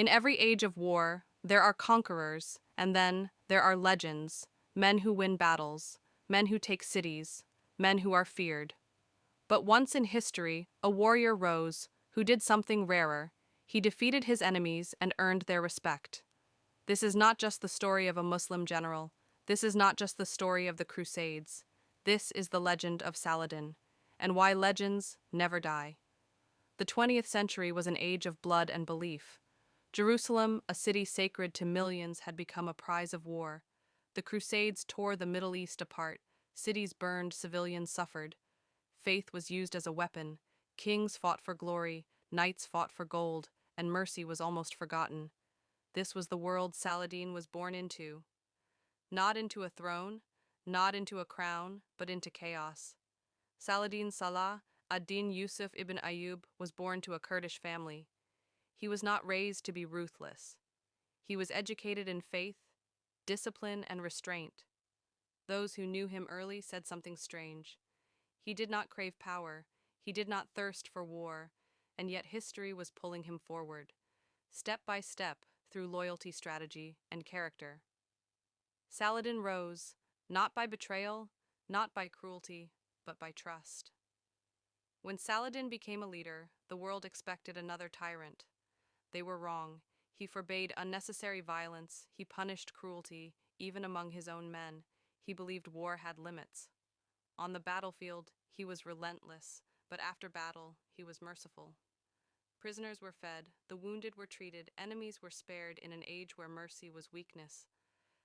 In every age of war, there are conquerors, and then there are legends, men who win battles, men who take cities, men who are feared. But once in history, a warrior rose who did something rarer. He defeated his enemies and earned their respect. This is not just the story of a Muslim general. This is not just the story of the Crusades. This is the legend of Saladin, and why legends never die. The 20th century was an age of blood and belief. Jerusalem, a city sacred to millions, had become a prize of war. The Crusades tore the Middle East apart. Cities burned, civilians suffered. Faith was used as a weapon. Kings fought for glory, knights fought for gold, and mercy was almost forgotten. This was the world Saladin was born into. Not into a throne, not into a crown, but into chaos. Saladin Salah ad-Din Yusuf ibn Ayyub was born to a Kurdish family. He was not raised to be ruthless. He was educated in faith, discipline, and restraint. Those who knew him early said something strange. He did not crave power, he did not thirst for war, and yet history was pulling him forward, step by step, through loyalty, strategy, and character. Saladin rose, not by betrayal, not by cruelty, but by trust. When Saladin became a leader, the world expected another tyrant. They were wrong. He forbade unnecessary violence, he punished cruelty, even among his own men. He believed war had limits. On the battlefield, he was relentless, but after battle, he was merciful. Prisoners were fed, the wounded were treated, enemies were spared in an age where mercy was weakness.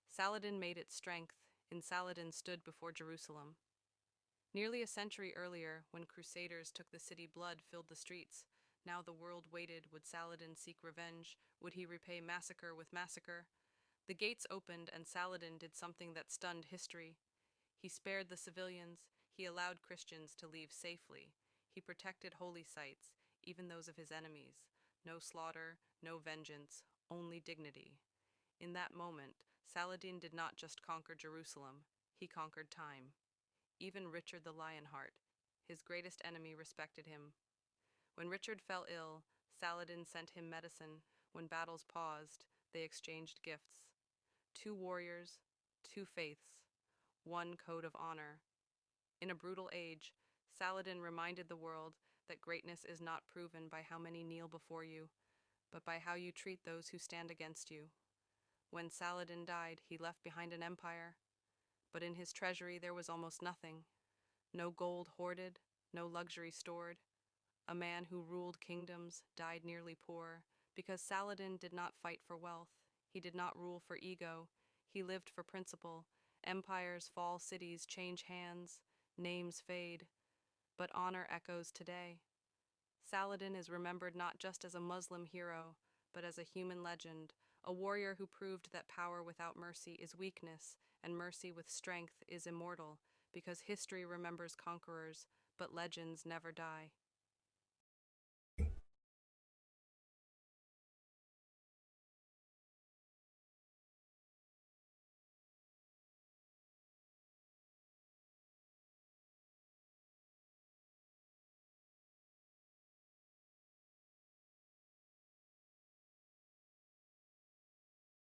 Saladin made it strength, and Saladin stood before Jerusalem. Nearly a century earlier, when crusaders took the city, blood filled the streets. Now the world waited. Would Saladin seek revenge? Would he repay massacre with massacre? The gates opened, and Saladin did something that stunned history. He spared the civilians. He allowed Christians to leave safely. He protected holy sites, even those of his enemies. No slaughter, no vengeance, only dignity. In that moment, Saladin did not just conquer Jerusalem, he conquered time. Even Richard the Lionheart, his greatest enemy, respected him. When Richard fell ill, Saladin sent him medicine. When battles paused, they exchanged gifts. Two warriors, two faiths, one code of honor. In a brutal age, Saladin reminded the world that greatness is not proven by how many kneel before you, but by how you treat those who stand against you. When Saladin died, he left behind an empire, but in his treasury there was almost nothing. No gold hoarded, no luxury stored. A man who ruled kingdoms died nearly poor, because Saladin did not fight for wealth. He did not rule for ego. He lived for principle. Empires fall, cities change hands, names fade, but honor echoes today. Saladin is remembered not just as a Muslim hero, but as a human legend, a warrior who proved that power without mercy is weakness, and mercy with strength is immortal, because history remembers conquerors, but legends never die.